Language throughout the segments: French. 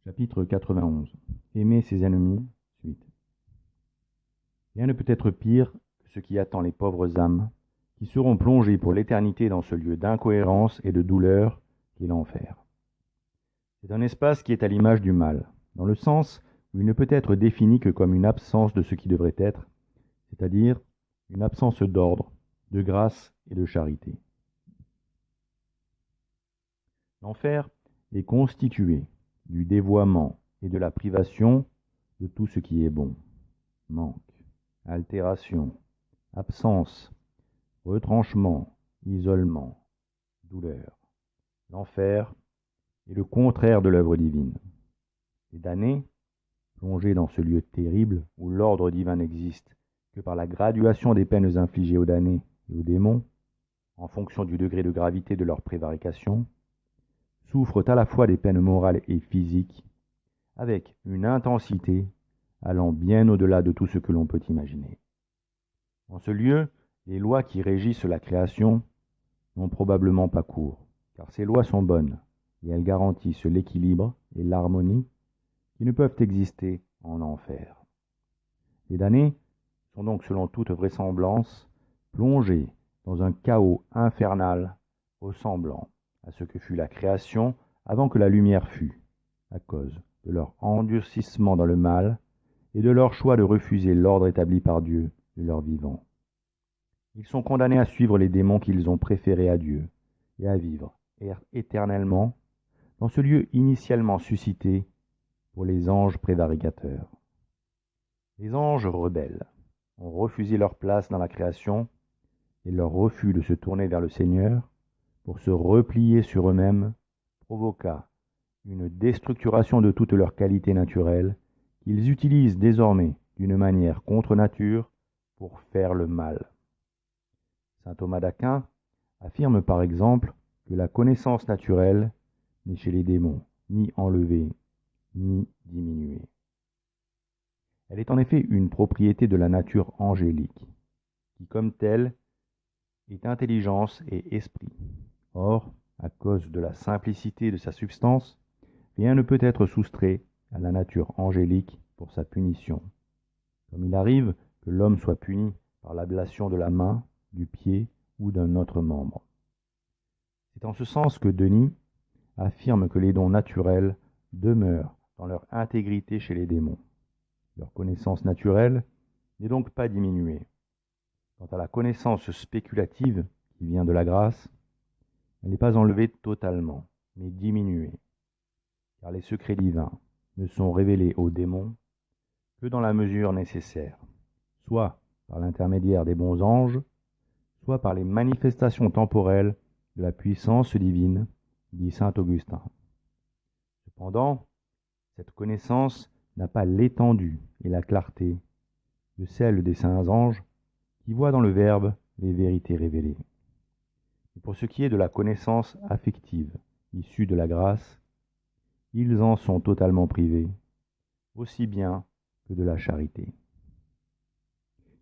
Chapitre 91. Aimer ses ennemis, suite. Rien ne peut être pire que ce qui attend les pauvres âmes, qui seront plongées pour l'éternité dans ce lieu d'incohérence et de douleur qu'est l'enfer. C'est un espace qui est à l'image du mal, dans le sens où il ne peut être défini que comme une absence de ce qui devrait être, c'est-à-dire une absence d'ordre, de grâce et de charité. L'enfer est constitué du dévoiement et de la privation de tout ce qui est bon. Manque, altération, absence, retranchement, isolement, douleur. L'enfer est le contraire de l'œuvre divine. Les damnés, plongés dans ce lieu terrible où l'ordre divin n'existe que par la graduation des peines infligées aux damnés et aux démons, en fonction du degré de gravité de leur prévarication, souffrent à la fois des peines morales et physiques, avec une intensité allant bien au-delà de tout ce que l'on peut imaginer. En ce lieu, les lois qui régissent la création n'ont probablement pas cours, car ces lois sont bonnes, et elles garantissent l'équilibre et l'harmonie qui ne peuvent exister en enfer. Les damnés sont donc, selon toute vraisemblance, plongés dans un chaos infernal ressemblant à ce que fut la création avant que la lumière fût, à cause de leur endurcissement dans le mal et de leur choix de refuser l'ordre établi par Dieu de leur vivant. Ils sont condamnés à suivre les démons qu'ils ont préférés à Dieu et à vivre éternellement dans ce lieu initialement suscité pour les anges prévaricateurs. Les anges rebelles ont refusé leur place dans la création et leur refus de se tourner vers le Seigneur pour se replier sur eux-mêmes provoqua une déstructuration de toutes leurs qualités naturelles qu'ils utilisent désormais d'une manière contre nature pour faire le mal. Saint Thomas d'Aquin affirme par exemple que la connaissance naturelle n'est chez les démons ni enlevée ni diminuée. Elle est en effet une propriété de la nature angélique, qui comme telle est intelligence et esprit. Or, à cause de la simplicité de sa substance, rien ne peut être soustrait à la nature angélique pour sa punition. Comme il arrive que l'homme soit puni par l'ablation de la main, du pied ou d'un autre membre. C'est en ce sens que Denis affirme que les dons naturels demeurent dans leur intégrité chez les démons. Leur connaissance naturelle n'est donc pas diminuée. Quant à la connaissance spéculative qui vient de la grâce, elle n'est pas enlevée totalement, mais diminuée, car les secrets divins ne sont révélés aux démons que dans la mesure nécessaire, soit par l'intermédiaire des bons anges, soit par les manifestations temporelles de la puissance divine, dit saint Augustin. Cependant, cette connaissance n'a pas l'étendue et la clarté de celle des saints anges qui voient dans le Verbe les vérités révélées. Et pour ce qui est de la connaissance affective issue de la grâce, ils en sont totalement privés, aussi bien que de la charité.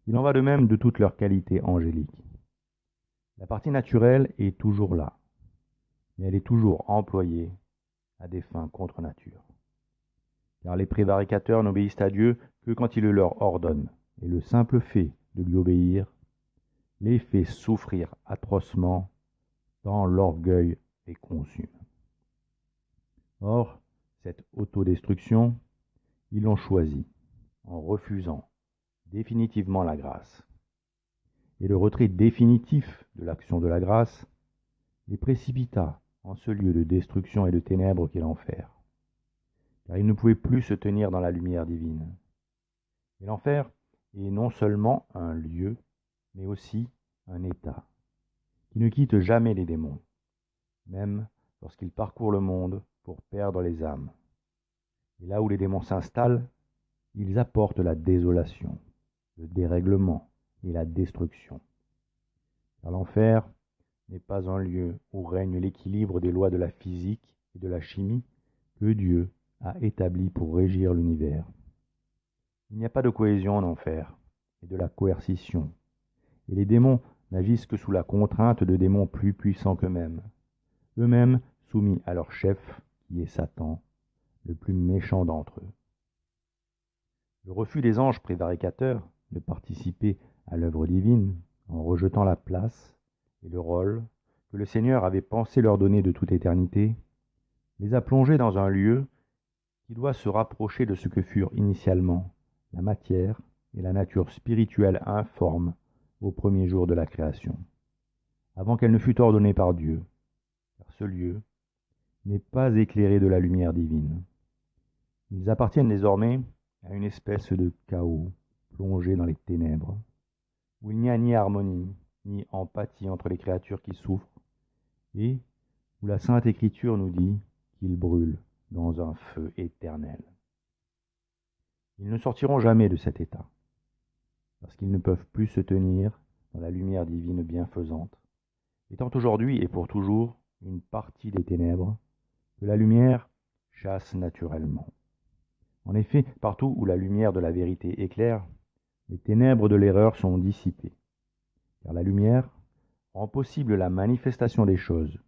Il en va de même de toutes leurs qualités angéliques. La partie naturelle est toujours là, mais elle est toujours employée à des fins contre nature. Car les prévaricateurs n'obéissent à Dieu que quand il le leur ordonne, et le simple fait de lui obéir les fait souffrir atrocement tant l'orgueil les consume. Or, cette autodestruction, ils l'ont choisie en refusant définitivement la grâce. Et le retrait définitif de l'action de la grâce les précipita en ce lieu de destruction et de ténèbres qu'est l'enfer, car ils ne pouvaient plus se tenir dans la lumière divine. Et l'enfer est non seulement un lieu, mais aussi un état, qui ne quitte jamais les démons, même lorsqu'ils parcourent le monde pour perdre les âmes. Et là où les démons s'installent, ils apportent la désolation, le dérèglement et la destruction. Car l'enfer n'est pas un lieu où règne l'équilibre des lois de la physique et de la chimie que Dieu a établi pour régir l'univers. Il n'y a pas de cohésion en enfer, et de la coercition, et les démons n'agissent que sous la contrainte de démons plus puissants qu'eux-mêmes, eux-mêmes soumis à leur chef, qui est Satan, le plus méchant d'entre eux. Le refus des anges prévaricateurs de participer à l'œuvre divine, en rejetant la place et le rôle que le Seigneur avait pensé leur donner de toute éternité, les a plongés dans un lieu qui doit se rapprocher de ce que furent initialement la matière et la nature spirituelle informe au premier jour de la création, avant qu'elle ne fût ordonnée par Dieu, car ce lieu n'est pas éclairé de la lumière divine. Ils appartiennent désormais à une espèce de chaos plongé dans les ténèbres, où il n'y a ni harmonie, ni empathie entre les créatures qui souffrent, et où la Sainte Écriture nous dit qu'ils brûlent dans un feu éternel. Ils ne sortiront jamais de cet état, parce qu'ils ne peuvent plus se tenir dans la lumière divine bienfaisante, étant aujourd'hui et pour toujours une partie des ténèbres que la lumière chasse naturellement. En effet, partout où la lumière de la vérité éclaire, les ténèbres de l'erreur sont dissipées, car la lumière rend possible la manifestation des choses.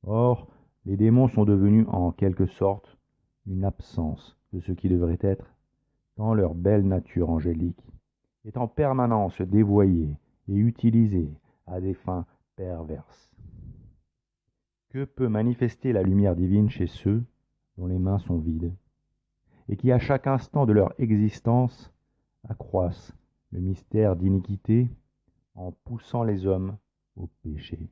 Or, les démons sont devenus en quelque sorte une absence de ce qui devrait être, tant leur belle nature angélique est en permanence dévoyée et utilisée à des fins perverses. Que peut manifester la lumière divine chez ceux dont les mains sont vides, et qui à chaque instant de leur existence accroissent le mystère d'iniquité en poussant les hommes au péché,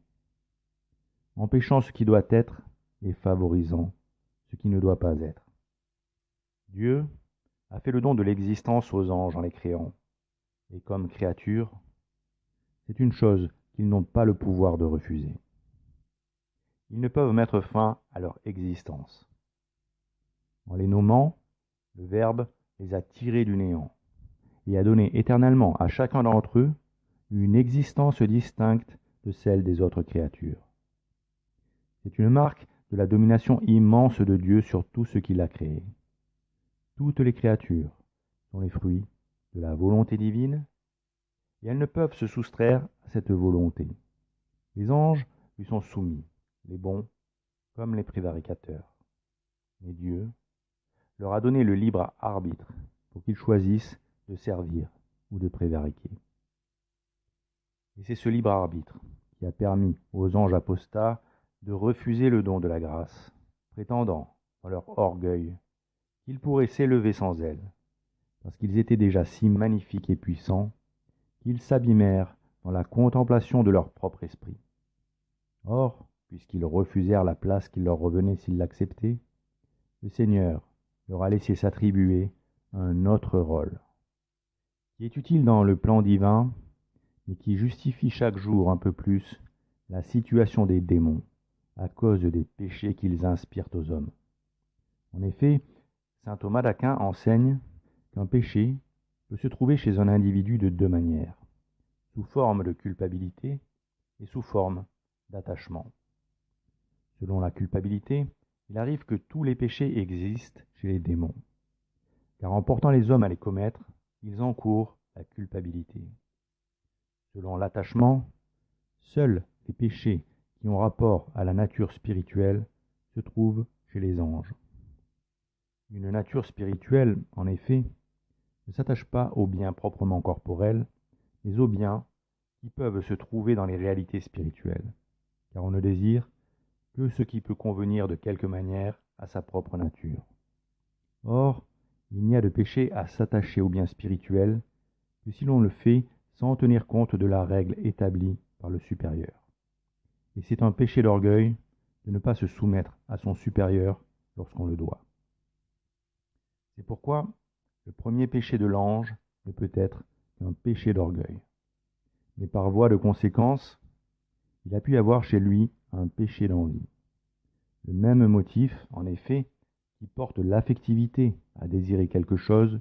empêchant ce qui doit être et favorisant ce qui ne doit pas être. Dieu a fait le don de l'existence aux anges en les créant, et comme créatures, c'est une chose qu'ils n'ont pas le pouvoir de refuser. Ils ne peuvent mettre fin à leur existence. En les nommant, le Verbe les a tirés du néant et a donné éternellement à chacun d'entre eux une existence distincte de celle des autres créatures. C'est une marque de la domination immense de Dieu sur tout ce qu'il a créé. Toutes les créatures sont les fruits de la volonté divine et elles ne peuvent se soustraire à cette volonté. Les anges lui sont soumis, les bons comme les prévaricateurs. Mais Dieu leur a donné le libre arbitre pour qu'ils choisissent de servir ou de prévariquer. Et c'est ce libre arbitre qui a permis aux anges apostats de refuser le don de la grâce, prétendant, dans leur orgueil, qu'ils pourraient s'élever sans elle, parce qu'ils étaient déjà si magnifiques et puissants qu'ils s'abîmèrent dans la contemplation de leur propre esprit. Or, puisqu'ils refusèrent la place qui leur revenait s'ils l'acceptaient, le Seigneur leur a laissé s'attribuer un autre rôle, qui est utile dans le plan divin et qui justifie chaque jour un peu plus la situation des démons à cause des péchés qu'ils inspirent aux hommes. En effet, saint Thomas d'Aquin enseigne qu'un péché peut se trouver chez un individu de deux manières, sous forme de culpabilité et sous forme d'attachement. Selon la culpabilité, il arrive que tous les péchés existent chez les démons, car en portant les hommes à les commettre, ils encourent la culpabilité. Selon l'attachement, seuls les péchés qui ont rapport à la nature spirituelle se trouvent chez les anges. Une nature spirituelle, en effet, ne s'attache pas aux biens proprement corporels, mais aux biens qui peuvent se trouver dans les réalités spirituelles, car on ne désire que ce qui peut convenir de quelque manière à sa propre nature. Or, il n'y a de péché à s'attacher aux biens spirituels que si l'on le fait sans tenir compte de la règle établie par le supérieur. Et c'est un péché d'orgueil de ne pas se soumettre à son supérieur lorsqu'on le doit. C'est pourquoi le premier péché de l'ange ne peut être qu'un péché d'orgueil. Mais par voie de conséquence, il a pu y avoir chez lui un péché d'envie. Le même motif, en effet, qui porte l'affectivité à désirer quelque chose,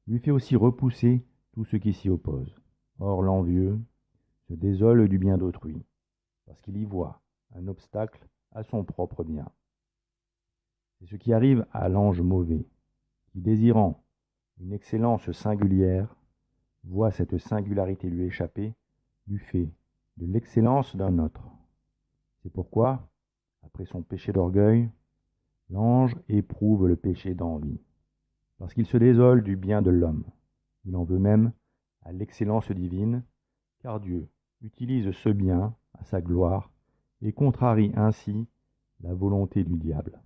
lui fait aussi repousser tout ce qui s'y oppose. Or l'envieux se désole du bien d'autrui, parce qu'il y voit un obstacle à son propre bien. C'est ce qui arrive à l'ange mauvais, qui, désirant une excellence singulière, voit cette singularité lui échapper du fait de l'excellence d'un autre. C'est pourquoi, après son péché d'orgueil, L'ange éprouve le péché d'envie, parce qu'il se désole du bien de l'homme. Il en veut même à l'excellence divine, car Dieu utilise ce bien à sa gloire et contrarie ainsi la volonté du diable.